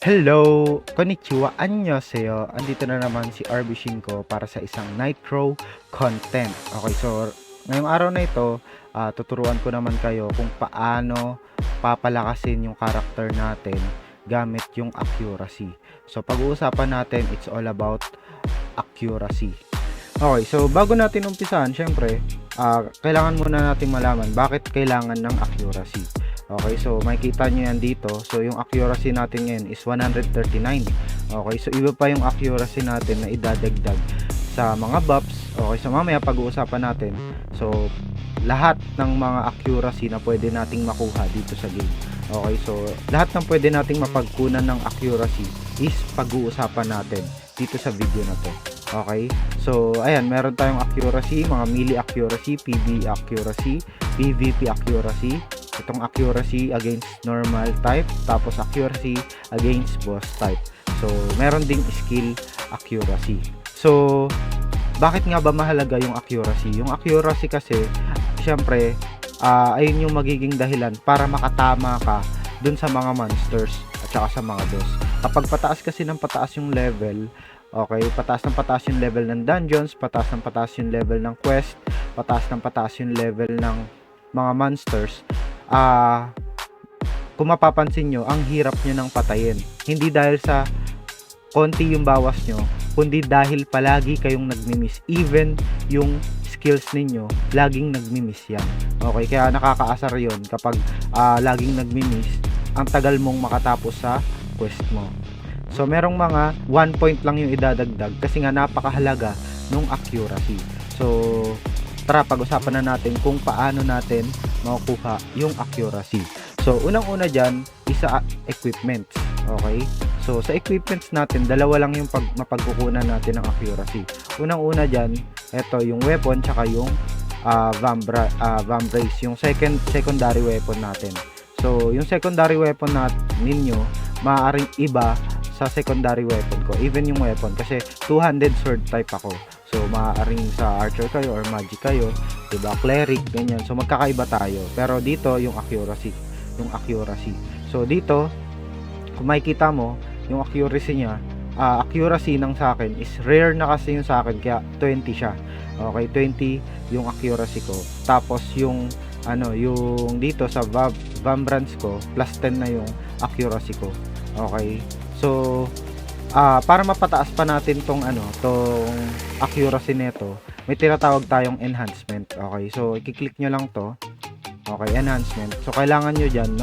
Hello! Konnichiwa, annyeonghaseyo. Andito na naman si RB Shinko para sa isang Nitro content. Okay, so ngayong araw na ito, tuturuan ko naman kayo kung paano papalakasin yung character natin gamit yung accuracy. So pag-uusapan natin, it's all about accuracy. Okay, so bago natin umpisahan, syempre, kailangan muna natin malaman bakit kailangan ng accuracy. Okay, so makikita nyo yan dito. So yung accuracy natin ngayon is 139. Okay, so iba pa yung accuracy natin na idadagdag sa mga buffs. Okay, so mamaya pag-uusapan natin. So lahat ng mga accuracy na pwede nating makuha dito sa game. Okay, so lahat ng pwede nating mapagkunan ng accuracy is pag-uusapan natin dito sa video na to. Okay, so ayan, meron tayong accuracy, mga melee accuracy, PB accuracy, PvP accuracy, itong accuracy against normal type, tapos accuracy against boss type. So meron ding skill accuracy. So bakit nga ba mahalaga yung accuracy? Yung accuracy kasi syempre ayun yung magiging dahilan para makatama ka dun sa mga monsters at saka sa mga boss. Kapag pataas kasi ng pataas yung level, okay, pataas ng pataas yung level ng dungeons, pataas ng pataas yung level ng quest, pataas ng pataas yung level ng mga monsters, kung mapapansin nyo, ang hirap nyo ng patayin. Hindi dahil sa konti yung bawas nyo, kundi dahil palagi kayong nagmi-miss. Even yung skills ninyo, laging nagmi-miss yan. Okay, kaya nakakaasar yon kapag laging nagmi-miss, ang tagal mong makatapos sa quest mo. So merong mga 1 point lang yung idadagdag kasi nga napakahalaga nung accuracy. So tara, pag-usapan na natin kung paano natin makukuha yung accuracy. So unang-una dyan is sa equipments. Okay, so sa equipments natin, dalawa lang yung mapagkukunan natin ng accuracy. Unang-una dyan, ito yung weapon tsaka yung vambrace, yung secondary weapon natin. So yung secondary weapon ninyo maaaring iba sa secondary weapon ko, even yung weapon, kasi two-handed sword type ako. So maaaring sa archer kayo or magic kayo, diba, cleric, ganyan. So magkakaiba tayo. Pero dito yung accuracy. So dito, kung makikita mo, yung accuracy niya, accuracy ng sa akin is rare na kasi yung sa akin, kaya 20 siya. Okay, 20 yung accuracy ko. Tapos yung yung dito sa Vambrance ko, plus 10 na yung accuracy ko. Okay. So para mapataas pa natin tong accuracy nito, may tinatawag tayong enhancement. Okay, so i-click nyo lang to. Okay, enhancement. So kailangan nyo dyan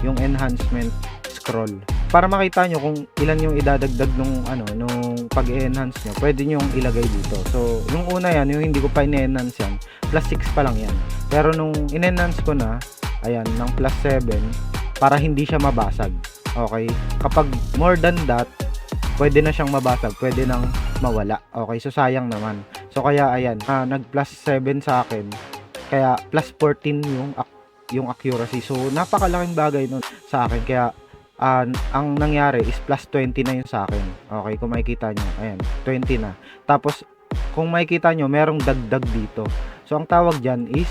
yung enhancement scroll. Para makita nyo kung ilan yung idadagdag nung pag-enhance nyo, pwede nyo ilagay dito. So yung una yan, yung hindi ko pa in-enhance yan, plus 6 pa lang yan. Pero nung in-enhance ko na, ayan, ng plus 7, para hindi siya mabasag. Okay, kapag more than that, pwede na siyang mabasag, pwede nang mawala. Okay, so sayang naman. So kaya ayan, nag plus 7 sa akin, kaya plus 14 yung accuracy. So napakalaking bagay nun sa akin, kaya ang nangyari is plus 20 na yun sa akin. Okay, kung makikita nyo, ayan, 20 na. Tapos kung makikita nyo, merong dagdag dito. So ang tawag dyan is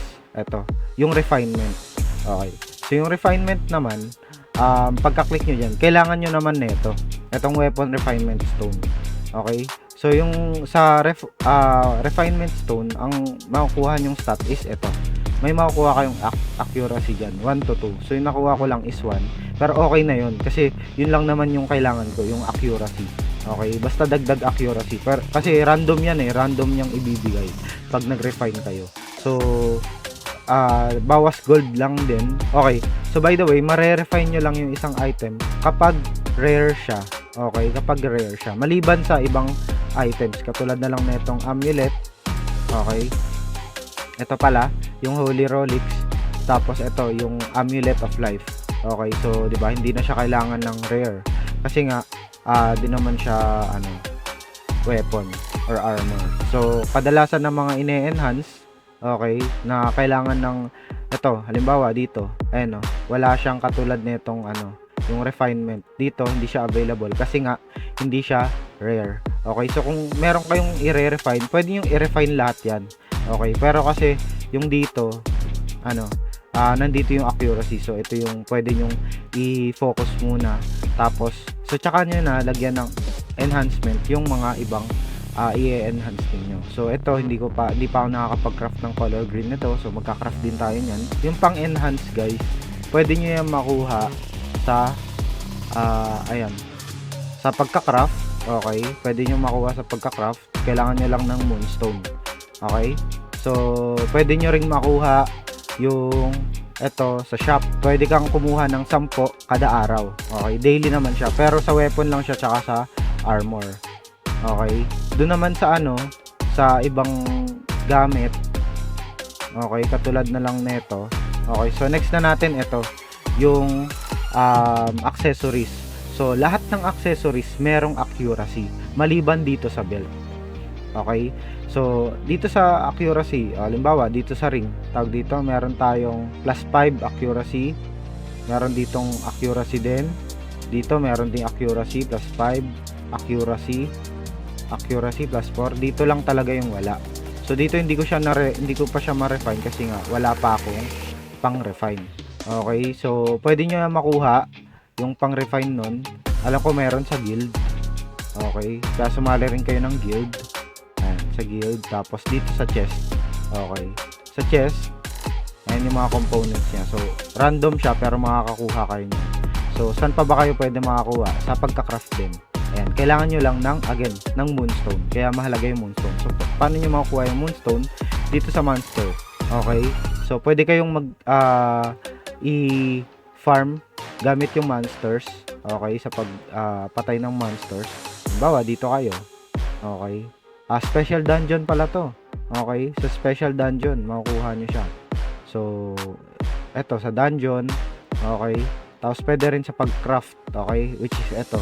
yung refinement. Okay, so yung refinement naman, pagka-click nyo dyan, kailangan nyo naman nito, itong weapon refinement stone. Okay, so yung sa refinement stone, ang makukuha nyong stat is ito. May makukuha kayong accuracy dyan, 1 to 2. So yung nakuha ko lang is 1, pero okay na yun kasi yun lang naman yung kailangan ko, yung accuracy. Okay, basta dagdag accuracy, kasi random yan random yung ibibigay pag nag-refine kayo. So bawas gold lang din. Okay, so by the way, mare-refine nyo lang yung isang item kapag rare siya. Okay, kapag rare siya, maliban sa ibang items katulad na lang na itong amulet. Okay, ito pala yung holy relics, tapos ito yung amulet of life. Okay, so di ba hindi na siya kailangan ng rare kasi nga di naman siya weapon or armor. So kadalasan ng mga ine-enhance, okay, na kailangan ng halimbawa dito, wala siyang katulad nitong yung refinement. Dito hindi siya available kasi nga hindi siya rare. Okay, so kung meron kayong i-refine, pwede yung i-refine lahat yan. Okay, pero kasi yung dito nandito yung accuracy. So ito yung pwede nyong i-focus muna. Tapos so tsaka nyo na lagyan ng enhancement yung mga ibang i-enhance niyo. So ito hindi pa ako nakakapag-craft ng color green nito. So magka-craft din tayo niyan. Yung pang-enhance guys, pwede nyo yan makuha sa ayan, sa pagka-craft. Okay, pwede nyo makuha sa pagka-craft. Kailangan nyo lang ng moonstone. Okay, so pwede nyo ring makuha yung ito sa shop. Pwede kang kumuha ng 10 kada araw. Okay, daily naman siya, pero sa weapon lang siya tsaka sa armor. Okay, doon naman sa sa ibang gamit, okay, katulad na lang nito. Okay, so next na natin ito yung accessories. So lahat ng accessories merong accuracy maliban dito sa belt. Okay, so dito sa accuracy, halimbawa dito sa ring, tawag dito, meron tayong plus 5 accuracy, meron ditong accuracy din dito, meron ding accuracy plus 5, accuracy plus 4. Dito lang talaga yung wala. So dito hindi ko pa siya ma-refine kasi nga wala pa akong pang-refine. Okay, so pwede nyo na makuha yung pang-refine nun. Alam ko meron sa guild. Okay, kaya sumali rin kayo ng guild. Ayan, sa guild. Tapos dito sa chest. Okay, sa chest, ayan yung mga components niya. So random siya pero makakakuha kayo niya. So saan pa ba kayo pwede makakuha? Sa pagka-craft din. Ayan, kailangan nyo lang ng moonstone. Kaya mahalaga yung moonstone. So paano nyo makukuha yung moonstone? Dito sa monster. Okay, so pwede kayong i-farm gamit yung monsters. Okay, sa patay ng monsters. Halimbawa dito kayo. Okay, special dungeon pala to. Okay, sa special dungeon makukuha nyo siya. So eto sa dungeon. Okay, tapos pwede rin sa pag-craft. Okay, which is eto.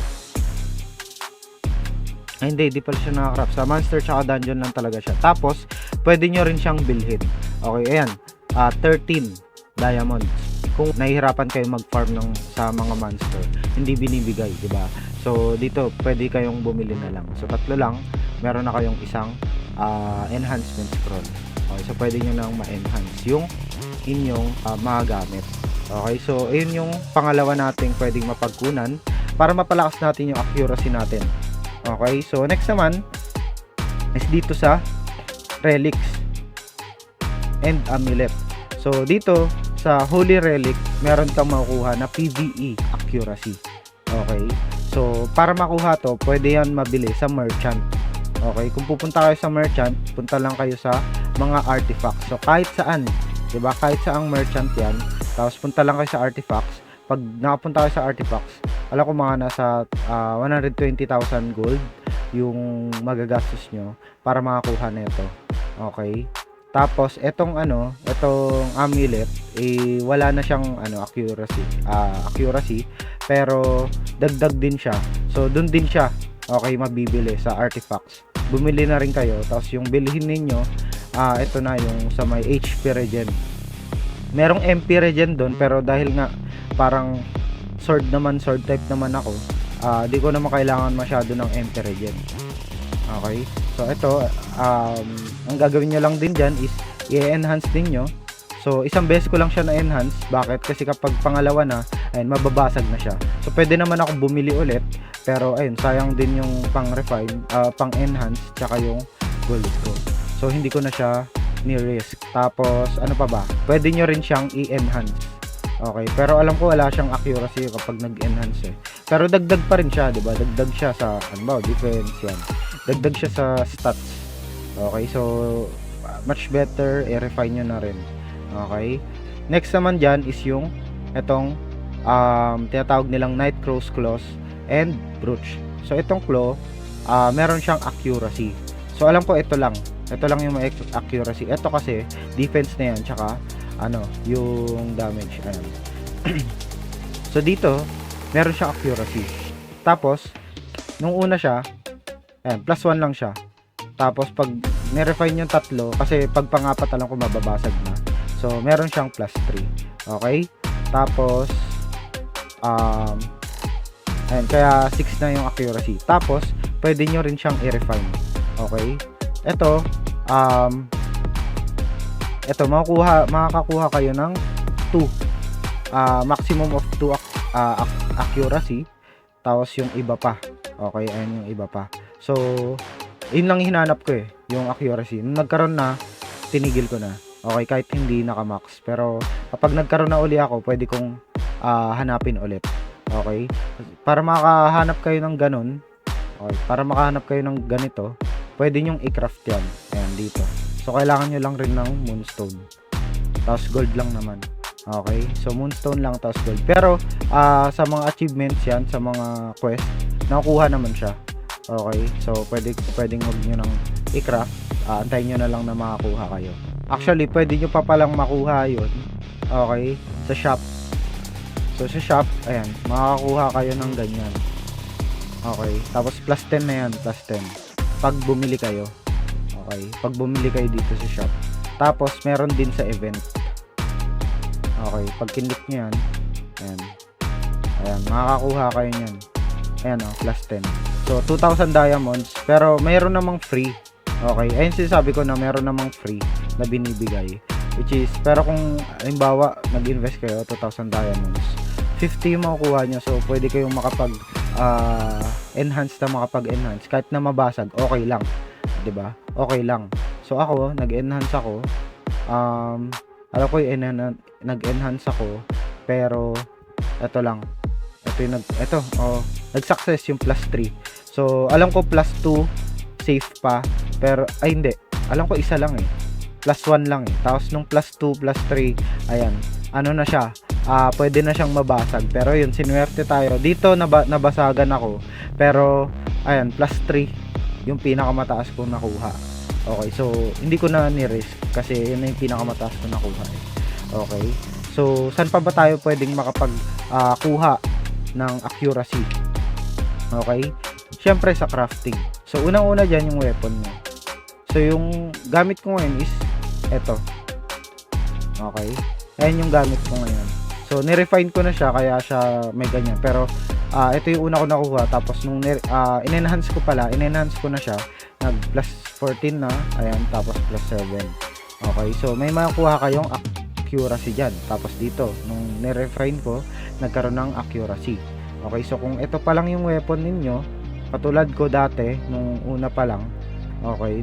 Ay, hindi pala siya nakaka-craft. Sa monster tsaka dungeon lang talaga siya. Tapos pwede nyo rin siyang bilhin. Okay, ayan, 13 diamonds. Kung nahihirapan kayo mag-farm sa mga monster, hindi binibigay, di ba? So dito pwede kayong bumili na lang. So tatlo lang, meron na kayong isang enhancement scroll. Okay, so pwede nyo nang ma-enhance yung inyong mga gamit. Okay, so ayun yung pangalawa nating pwedeng mapagkunan para mapalakas natin yung accuracy natin. Okay, so next naman is dito sa relics and amulet. So dito sa Holy Relic, meron kang makukuha na PvE accuracy. Okay, so para makuha to, pwede yan mabili sa merchant. Okay, kung pupunta kayo sa merchant, punta lang kayo sa mga artifacts. So kahit saan, diba, kahit saang merchant yan, tapos punta lang kayo sa artifacts. Pag nakapunta kayo sa artifacts, alam ko mga nasa 120,000 gold yung magagastos nyo para makakuha nito. Okay, tapos etong amulet, wala na siyang accuracy, pero dagdag din siya. So dun din siya, okay, mabibili sa artifacts. Bumili na rin kayo, tapos yung bilhin ninyo, ito na yung sa may HP regen. Merong MP regen doon, pero dahil nga parang sword type naman ako, di ko naman kailangan masyado ng MP regen. Okay, so ito, ang gagawin nyo lang din dyan is i-enhance din nyo. So isang beses ko lang siya na-enhance. Bakit? Kasi kapag pangalawa na, ayun, mababasag na siya. So pwede naman ako bumili ulit, pero ayun, sayang din yung pang-refine, pang-enhance, tsaka yung gold ko. So hindi ko na siya ni-risk. Tapos ano pa ba? Pwede nyo rin siyang i-enhance. Okay, pero alam ko wala siyang accuracy kapag nag-enhance eh. Pero dagdag pa rin siya, 'di ba? Dagdag siya sa defense yan. Dagdag siya sa stats. Okay, so much better i-refine nyo na rin. Okay, next naman dyan is yung itong tinatawag nilang Nightcraw's Claws and Brooch. So itong claw, meron siyang accuracy. So alam ko ito lang yung may accuracy. Ito kasi defense na yan, tsaka yung damage. Ayan. So dito meron siyang accuracy. Tapos nung una siya, ayan, plus 1 lang siya. Tapos pag ni-refine yung tatlo, kasi pag pangapat alam ko mababasag na. So meron siyang plus 3. Okay? Tapos ayan, kaya 6 na yung accuracy. Tapos pwede nyo rin siyang i-refine. Okay? Ito makakakuha kayo ng 2. Maximum of 2 accuracy. Tapos yung iba pa. Okay, ayun yung iba pa. So, yun lang hinanap ko eh, yung accuracy. Nung nagkaroon na, tinigil ko na. Okay, kahit hindi naka-max. Pero, kapag nagkaroon na uli ako, pwede kong hanapin ulit. Okay? Para makahanap kayo ng ganun, okay, para makahanap kayo ng ganito, pwede nyong i-craft yan. Ayan, dito. So, kailangan nyo lang rin ng moonstone. Tapos, gold lang naman. Okay? So, moonstone lang, tapos gold. Pero, sa mga achievements yan, sa mga quest, nakukuha naman siya. Okay? So, pwedeng huwag nyo nang i-craft. Antayin nyo na lang na makakuha kayo. Actually, pwede nyo pa palang makuha yun. Okay? Sa shop. So, sa shop, ayan, makakakuha kayo ng ganyan. Okay? Tapos, plus 10 na yan. Plus 10. Pag bumili kayo. Okay? Pag bumili kayo dito sa shop. Tapos, meron din sa event. Okay? Pag kinlik nyo yan, ayan. Ayan, makakakuha kayo nyan. Ayan o, plus 10. So, 2,000 diamonds. Pero, mayroon namang free. Okay? Ayun sinasabi ko na mayroon namang free na binibigay. Which is, pero kung, halimbawa, nag-invest kayo, 2,000 diamonds. 50 yung makukuha nyo. So, pwede kayong enhance na makapag-enhance. Kahit na mabasag, okay lang. 'Di ba? Okay lang. So, ako, nag-enhance ako. Alam ko yung nag-enhance ako. Pero, ito lang. Nag-success yung plus 3. So, alam ko plus 2, safe pa. Pero, ay hindi. Alam ko isa lang eh. Plus 1 lang eh. Tapos, nung plus 2, plus 3, ayan. Ano na siya? Pwede na siyang mabasag. Pero, yun, sinuwerte tayo. Dito, nabasagan ako. Pero, ayan, plus 3. Yung pinakamataas kong nakuha. Okay, so, hindi ko na ni-risk. Kasi, yun na yung pinakamataas kong nakuha eh. Okay. So, saan pa ba tayo pwedeng kuha ng accuracy? Okay? Siyempre sa crafting. So, unang-una dyan yung weapon mo. So, yung gamit ko ngayon is eto. Okay? Ayan yung gamit ko ngayon. So, nirefine ko na siya, kaya siya may ganyan. Pero, ito yung una ko nakuha. Tapos, nung in-enhance ko na siya. Nag plus 14 na. Ayan, tapos plus 7. Okay? So, may makuha kayong accuracy dyan. Tapos dito, nung nirefine ko, nagkaroon ng accuracy. Okay, so kung ito pa lang yung weapon ninyo, katulad ko dati, nung una pa lang, okay,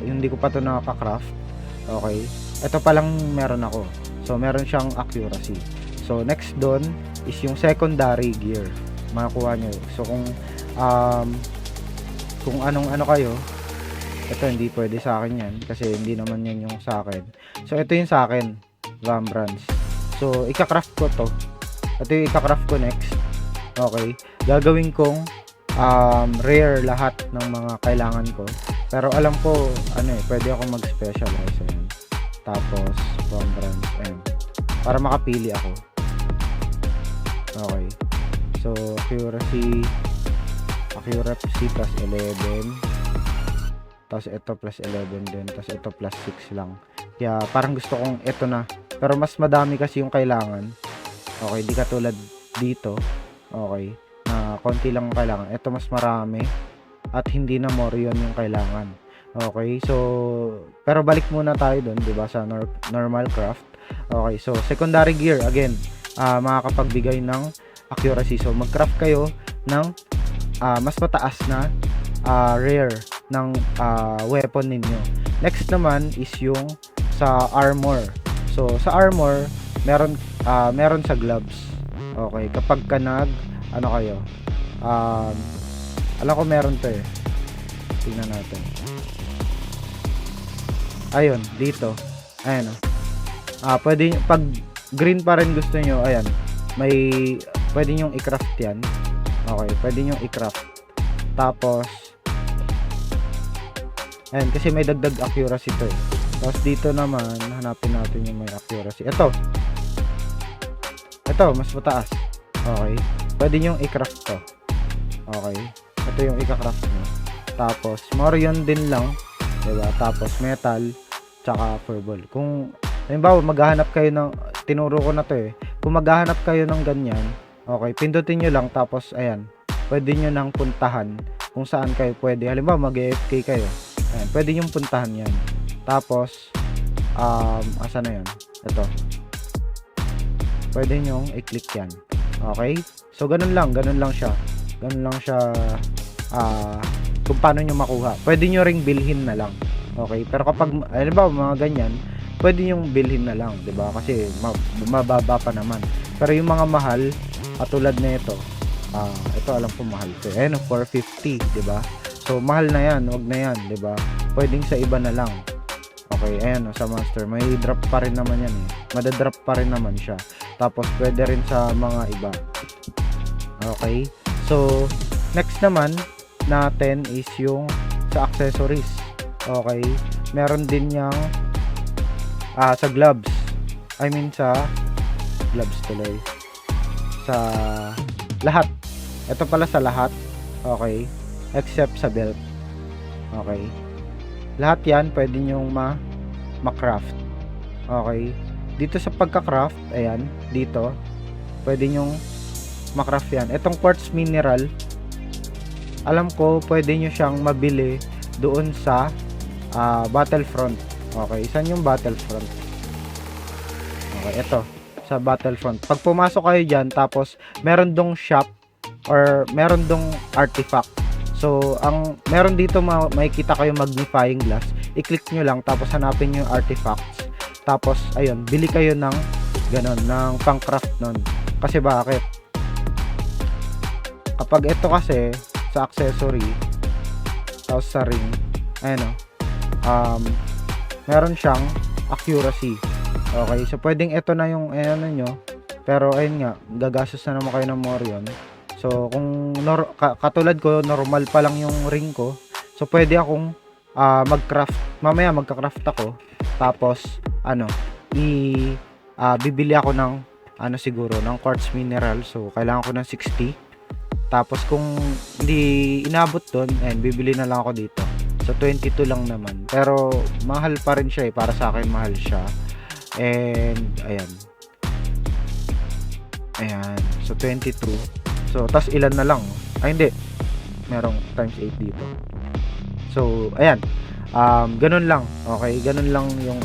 hindi ko pa ito nakaka-craft, okay, ito pa lang meron ako. So, meron siyang accuracy. So, next doon is yung secondary gear. Makakuha nyo. So, kung anong kayo, ito hindi pwede sa akin yan kasi hindi naman yan yung sa akin. So, ito yung sa akin, Vambrance. So, ika-craft ko to. Ito yung ika-craft ko next. Okay. Gagawin kong rare lahat ng mga kailangan ko. Pero alam ko, pwede ako mag-specialize. Ayan. Tapos, Vambrance. Ayan. Para makapili ako. Okay. So, accuracy plus 11. Tapos ito plus 11 din. Tapos ito plus 6 lang. Kaya parang gusto kong ito na. Pero mas madami kasi yung kailangan. Okay, di katulad dito. Okay, na konti lang yung kailangan. Ito mas marami. At hindi na more yun yung kailangan. Okay, so pero balik muna tayo dun, di ba, sa normal craft. Okay, so secondary gear again, makakapagbigay ng accuracy. So mag-craft kayo ng mas mataas na rare ng weapon ninyo. Next naman is yung sa armor. So sa armor, meron sa gloves. Okay, kapag ka kayo, alam ko meron to eh. Tingnan natin. Ayun, dito. Ayan o. Pwede, pag green pa rin gusto nyo, ayan, pwede nyong i-craft yan. Okay, pwede nyong i-craft. Tapos, ayan, kasi may dagdag accuracy to eh. Tapos dito naman, hanapin natin yung may accuracy. Ito, mas mataas. Okay, pwede nyong i-craft to. Okay, ito yung i-craft nyo. Tapos, Morion din lang. Diba? Tapos, metal, tsaka purple. Kung, halimbawa, maghahanap kayo ng, tinuro ko na to eh. Kung maghahanap kayo ng ganyan, okay, pindutin nyo lang. Tapos, ayan, pwede nyo nang puntahan kung saan kayo pwede. Halimbawa, mag-AFK kayo. Ayan, pwede nyo puntahan yan. Tapos, asa na yun? Ito. pwede nyo i-click yan. Okay? So, ganun lang siya. Ganun lang siya, kung paano nyo makuha. Pwede nyo ring bilhin na lang. Okay? Pero kapag, ba mga ganyan, pwede nyo bilhin na lang, 'di ba? Kasi mababa pa naman. Pero yung mga mahal, katulad na ito, ito alam ko mahal to. Ayan, 450, 'di ba? So, mahal na yan, wag na yan, 'di ba? Pwedeng sa iba na lang. Okay, ayan, sa Monster, may drop pa rin naman yan eh. Madadrop pa rin naman siya. Tapos, pwede rin sa mga iba. Okay? So, next naman natin is yung sa accessories. Okay? Meron din yung sa gloves. I mean sa gloves tuloy. Sa lahat. Ito pala sa lahat. Okay? Except sa belt. Okay? Lahat yan pwede nyong ma-craft. Okay? Dito sa pagka-craft, ayan, dito, pwede nyong ma-craft yan. Itong quartz mineral, alam ko, pwede nyo siyang mabili doon sa Battlefront. Okay, saan yung Battlefront? Okay, ito, sa Battlefront. Pag pumasok kayo dyan, tapos, meron dong shop, or meron dong artifact. So, meron dito makikita kayo magnifying glass. I-click nyo lang, tapos hanapin nyo yung artifacts. Tapos, ayun, bili kayo ng ganon, ng pang-craft nun. Kasi bakit? Kapag ito kasi, sa accessory, tapos sa ring, ayun meron siyang accuracy. Okay, so pwedeng ito na yung ano nyo, pero ayun nga, gagastos na naman kayo ng more yun. So, kung katulad ko, normal pa lang yung ring ko, so pwede akong mag-craft, mamaya magka-craft ako, tapos bibili ako ng siguro ng quartz mineral. So kailangan ko ng 60. Tapos kung hindi inabot doon, bibili na lang ako dito. So 22 lang naman. Pero mahal pa rin siya para sa akin mahal siya. And ayan. So 22. So tas ilan na lang? Ay hindi. Merong times 8 dito. So ayan. Ganun lang. Okay, ganun lang yung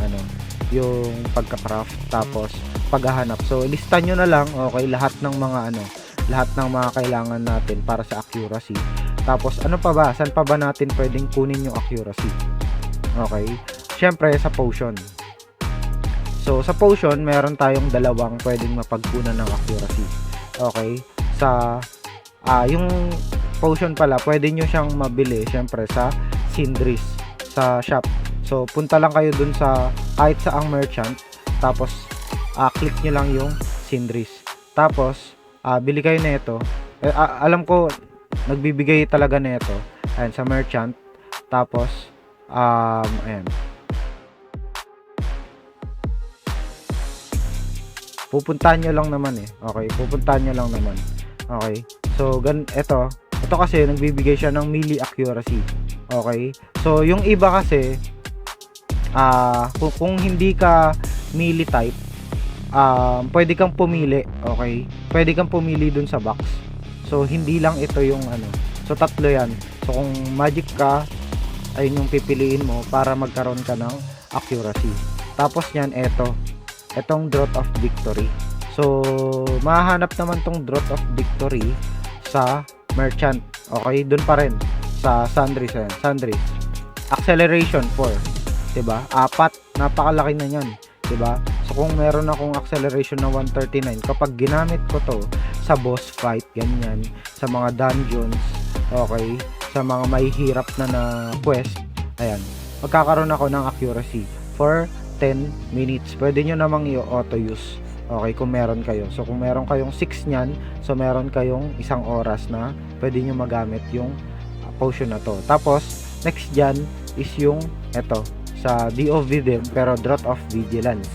yung pagka-craft tapos paghahanap. So lista nyo na lang, okay, lahat ng mga kailangan natin para sa accuracy. Tapos ano pa ba? Saan pa ba natin pwedeng kunin yung accuracy? Okay? Syempre sa potion. So sa potion, meron tayong dalawang pwedeng mapagkunan ng accuracy. Okay? Sa yung potion pala, pwede nyo siyang mabili syempre sa Sindris, sa shop. So punta lang kayo dun sa kahit sa ang merchant, tapos click nyo lang yung Sindris. Tapos bili kayo nito. Alam ko nagbibigay talaga nito. Ayan, sa merchant. Tapos ayan. Pupuntahan nyo lang naman Okay, pupuntahan nyo lang naman. Okay. So ito kasi nagbibigay siya ng melee accuracy. Okay? So yung iba kasi kung hindi ka melee type, pwede kang pumili. Okay? Pwede kang pumili dun sa box. So hindi lang ito yung So tatlo yan. So kung magic ka, ayun yung pipiliin mo para magkaroon ka ng accuracy. Tapos yan, etong Drought of Victory. So mahahanap naman tong Drought of Victory sa merchant. Okay, doon pa rin sa Sundries. Sundries. Acceleration 4, 'di ba? 4, napakalaki na niyan, 'di ba? So kung meron akong acceleration na 139, kapag ginamit ko 'to sa boss fight, ganyan, sa mga dungeons, okay, sa mga may hirap na quest, ayan, magkakaroon ako ng accuracy for 10 minutes. Pwede nyo namang i-auto use. Okay, kung meron kayo. So kung meron kayong 6 niyan, so meron kayong isang oras na pwede nyo magamit yung potion na to. Tapos next dyan is yung sa DOV din, pero Drought of Vigilance.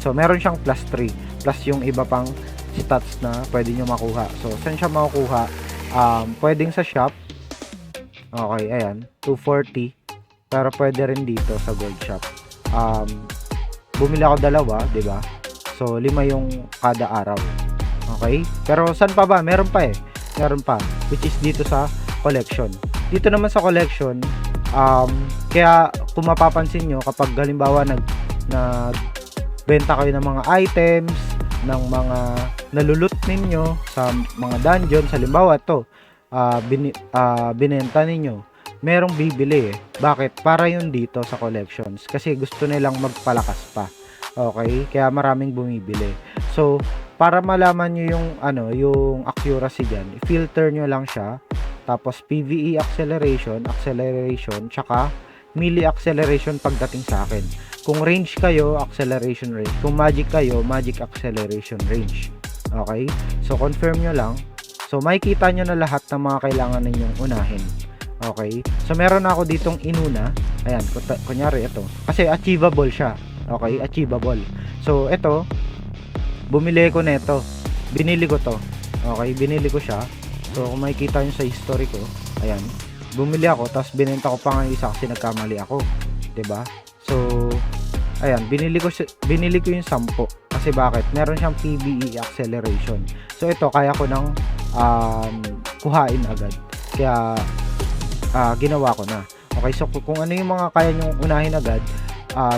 So meron siyang plus 3 plus yung iba pang stats na pwede nyo makuha. So saan siya makukuha? Pwedeng sa shop. Okay, ayan, 240. Pero pwede rin dito sa gold shop. Bumili ako dalawa, 'di ba? So 5 yung kada araw. Okay? Pero saan pa ba? Meron pa Meron pa, which is dito sa collection. Dito naman sa collection, kaya kung mapapansin nyo, kapag halimbawa nagbenta kayo ng mga items, ng mga nalulot ninyo sa mga dungeon. Halimbawa ito, binenta ninyo, merong bibili eh. Bakit? Para yun dito sa collections, kasi gusto nilang magpalakas pa. Okay, kaya maraming bumibili. So para malaman nyo yung yung accuracy dyan, filter nyo lang siya, tapos PvE acceleration, tsaka melee acceleration pagdating sa akin. Kung range kayo, acceleration range. Kung magic kayo, magic acceleration range. Okay, so confirm nyo lang. So makikita nyo na lahat ng mga kailangan ninyong unahin. Okay, so meron ako ditong inuna. Ayan, kunyari ito, kasi achievable siya. Okay, achievable. So ito, bumili ko nito. Binili ko to. Okay, binili ko siya. So kung makikita nyo sa history ko, ayan, bumili ako, tapos binenta ko pa nga isa kasi nagkamali ako, 'di ba? So ayan, binili ko yung 10. Kasi bakit? Meron siyang PvE acceleration. So ito kaya ko nang kuhain agad. Kaya ginawa ko na. Okay, so kung ano yung mga kaya nyo unahin agad,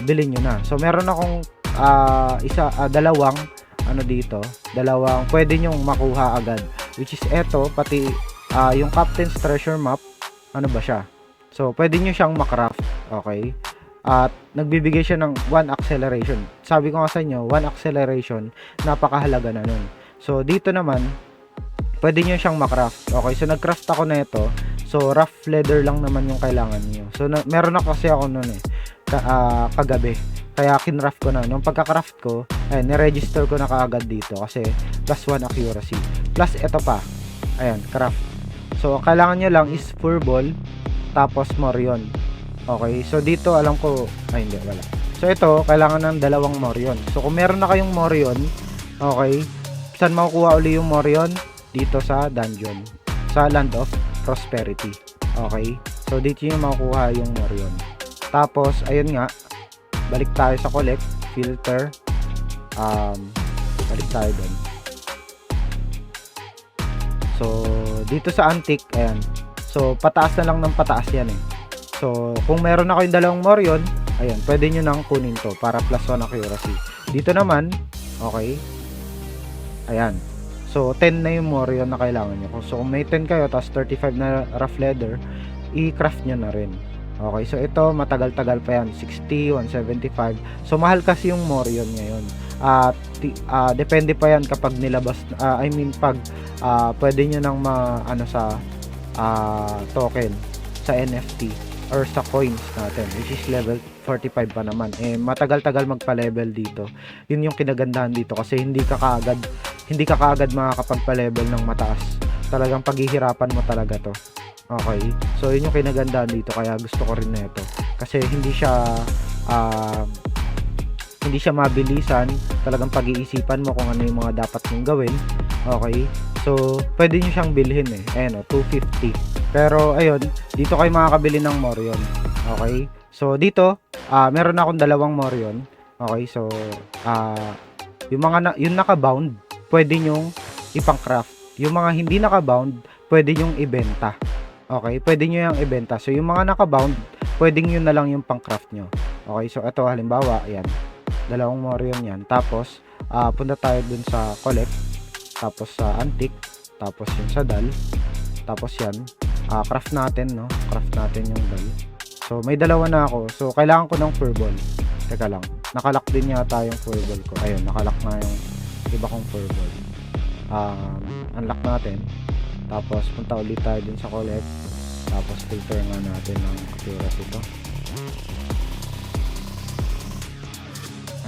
bilhin nyo na. So meron akong dalawang dalawang pwede nyong makuha agad, which is eto, pati yung Captain's Treasure Map. Ano ba siya? So pwede nyo siyang makraft. Okay, at nagbibigay siya ng 1 acceleration. Sabi ko nga sa inyo, 1 acceleration, napakahalaga na nun. So dito naman, pwede nyo siyang makraft. Okay, so nagcraft ako na ito. So rough leather lang naman yung kailangan niyo. So meron na kasi ako noon kagabi. Kaya kinraft ko na. Nung pagka-craft ko, ni-register ko na kaagad dito kasi plus 1 accuracy. Plus ito pa. Ayan, craft. So kailangan nyo lang is furball tapos morion. Okay, so dito alam ko, hindi, wala. So ito, kailangan ng 2 morion. So kung meron na kayong morion, okay, saan makukuha uli yung morion? Dito sa dungeon, sa Land of Prosperity. Okay, so dito yung makukuha yung morion. Tapos ayun nga, balik tayo sa collect, filter, balik tayo doon. So dito sa antique, ayan, so pataas na lang ng pataas yan eh. So kung meron na kayong 2 morion, ayan, pwede nyo nang kunin to para plus 1 accuracy. Dito naman, okay, ayan, so 10 na yung morion na kailangan nyo. So kung may 10 kayo tapos 35 na rough leather, i-craft nyo na rin. Okay, so ito matagal-tagal pa yan, 60, 175. So mahal kasi yung morion ngayon. Depende pa yan kapag nilabas, pag pwede nyo nang sa token, sa NFT or sa coins natin, which is level 45 pa naman. Matagal-tagal magpa-level dito. Yun yung kinagandahan dito kasi hindi ka kaagad makakapagpa-level ng mataas. Talagang paghihirapan mo talaga to. Okay, so yun yung kinagandahan dito, kaya gusto ko rin na ito kasi hindi siya mabilisan. Talagang pag-iisipan mo kung ano yung mga dapat mong gawin. Okay, so pwede nyo siyang bilhin ayan 250. Pero ayun, dito kayo makakabili ng morion. Okay, so dito meron akong 2 morion. Okay, so yung naka-bound pwede nyong ipang-craft. Yung mga hindi naka-bound pwede nyong ibenta. Okay, pwede nyo yung ibenta. So yung mga naka-bound, pwedeng yun na lang yung pang-craft nyo. Okay, so ito halimbawa, ayan, 2 morion yan. Tapos punta tayo dun sa collect, tapos sa antique, tapos yung sa dal, tapos yan, craft natin, no? Craft natin yung dal. So may 2 na ako. So kailangan ko ng furball. Teka lang, nakalock din yata yung furball ko. Ayun, nakalock na yung iba kong furball. Unlock natin. Tapos punta ulit tayo dun sa collect. Tapos filter nga natin ng accuracy ito.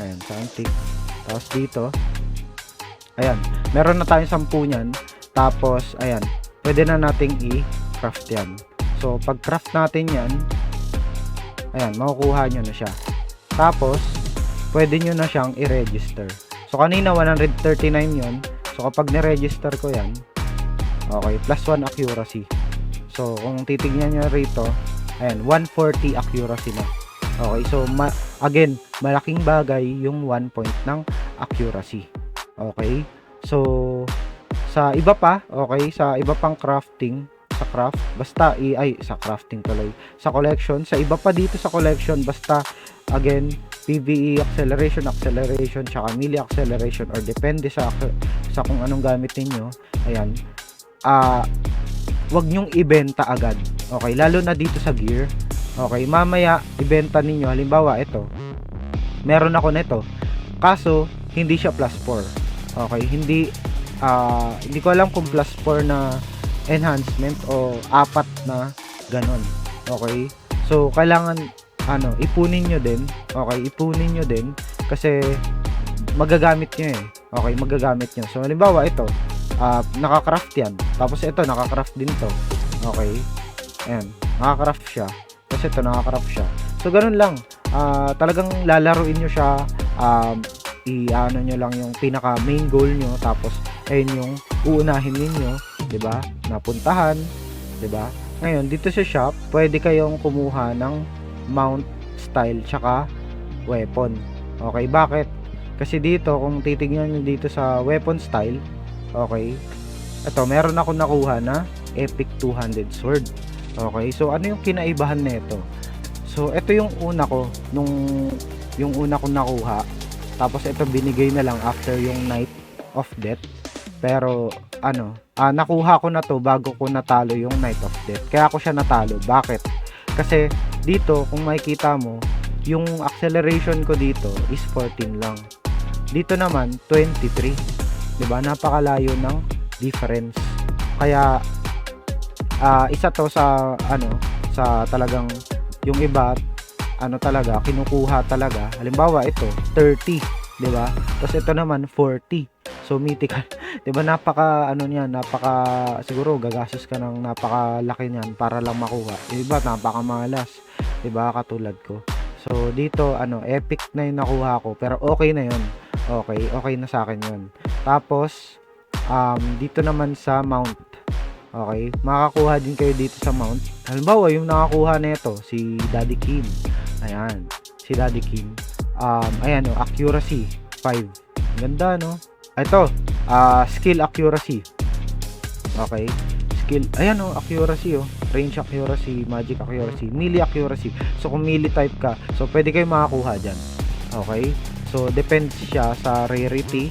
Ayan, sa antique. Tapos dito, ayan, meron na tayong 10 niyan. Tapos ayan, pwede na nating i-craft yan. So pag craft natin yan, ayan, makukuha nyo na siya. Tapos pwede nyo na siyang i-register. So kanina 139 yon. So kapag ni-register ko yan, okay, plus 1 accuracy. So kung titignan nyo rito, ayan, 140 accuracy na. Okay, so again, malaking bagay yung 1 point ng accuracy. Okay, so sa iba pa, okay, sa iba pang crafting, sa craft, basta sa crafting tuloy, sa collection, sa iba pa dito sa collection, basta again, PvE acceleration, tsaka melee acceleration, or depende sa kung anong gamit ninyo. Ayan. Wag nyong ibenta agad. Okay, lalo na dito sa gear. Okay, mamaya ibenta ninyo. Halimbawa, ito. Meron ako nito. Kaso, hindi siya plus 4. Okay, hindi ko alam kung plus 4 na enhancement o 4 na ganon. Okay? So, kailangan ipunin nyo din. Okay, ipunin nyo din kasi magagamit nyo eh. Okay, magagamit nyo. So, halimbawa, ito, naka-craft yan. Tapos, ito, naka-craft din to. Okay? Ayan, naka-craft siya. Tapos, ito, naka-craft siya. So, ganun lang. Talagang lalaruin nyo siya. I-ano nyo lang yung pinaka main goal nyo. Tapos, ayun yung uunahin ninyo. 'Di ba? Napuntahan, 'di ba? Ngayon dito sa shop, pwede kayong kumuha ng mount style tsaka weapon. Okay, bakit? Kasi dito kung titingnan niyo dito sa weapon style, okay? Ito, meron ako nakuha na epic 200 sword. Okay? So ano yung kinaibahan nito? So ito yung una ko yung una ko nakuha. Tapos ito binigay na lang after yung Night of Death. Pero nakuha ko na to bago ko natalo yung Night of Death. Kaya ako siya natalo. Bakit? Kasi dito kung makikita mo, yung acceleration ko dito is 14 lang. Dito naman 23. 'Di ba? Napakalayo ng difference. Kaya isa to sa sa talagang yung iba talaga kinukuha talaga. Halimbawa ito 30, 'di ba? Tapos ito naman 40. So mythical, 'di ba? Napaka siguro gagastos ka ng napakalaki niyan para lang makuha. Iba napakamalas, 'di ba? Katulad ko. So dito epic na 'yung nakuha ko, pero okay na 'yun. Okay na sa akin 'yun. Tapos dito naman sa mount. Okay, makakuha din kayo dito sa mount. Halimbawa, yung nakakuha nito si Daddy Kim. Ayan, si Daddy Kim. Ayan accuracy 5. Ganda no? Ito, skill accuracy. Okay. Skill, ayan accuracy range accuracy, magic accuracy, melee accuracy. So kung melee type ka, so pwede kayo makakuha diyan. Okay? So depends siya sa rarity,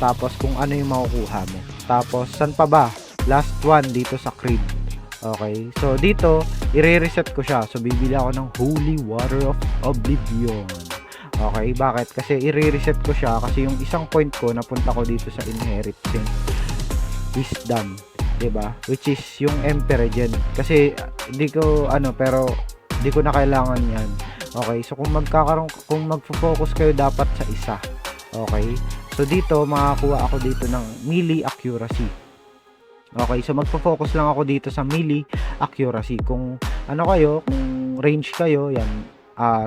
tapos kung ano yung makukuha mo. Tapos saan pa ba? Last one dito sa Creed. Okay? So dito, i-reset ko siya. So bibili ako ng Holy Water of Oblivion. Okay, bakit? Kasi i-reset ko siya kasi yung isang point ko napunta ko dito sa Inherit Wisdom, 'di ba? Which is yung Emperor Gen. Kasi hindi ko pero hindi ko na kailangan 'yan. Okay, so kung magfo-focus kayo dapat sa isa. Okay? So dito makakuha ako dito ng melee accuracy. Okay, so magfo-focus lang ako dito sa melee accuracy. Kung kung range kayo, yan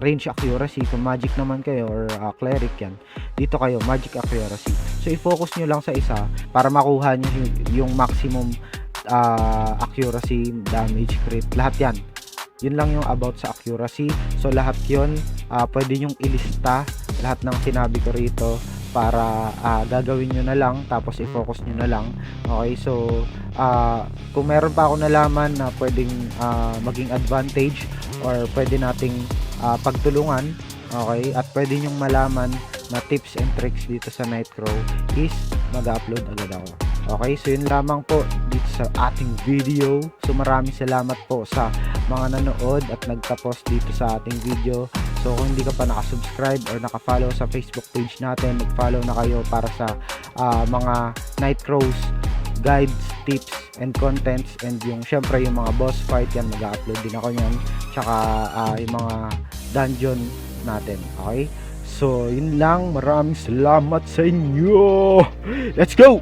range accuracy. Kung magic naman kayo or cleric, yan dito kayo magic accuracy. So i-focus nyo lang sa isa para makuha nyo yung maximum accuracy, damage, crit, lahat yan. Yun lang yung about sa accuracy. So lahat yun pwede nyong ilista lahat ng sinabi ko rito para gagawin nyo na lang, tapos i-focus nyo na lang. Okay, so kung meron pa ako nalaman na pwedeng maging advantage or pwede nating pagtulungan, okay, at pwede nyong malaman na tips and tricks dito sa Nightcrow, is mag-upload agad ako. Okay, so yun lamang po dito sa ating video. So maraming salamat po sa mga nanood at nagtapos dito sa ating video. So kung hindi ka pa nakasubscribe or nakafollow sa Facebook page natin, mag-follow na kayo para sa mga Nightcrows guides, tips, and contents, and yung syempre yung mga boss fight, yan mag-upload din ako yan, tsaka yung mga dungeon natin. Okay, so yun lang, maraming salamat sa inyo. Let's go!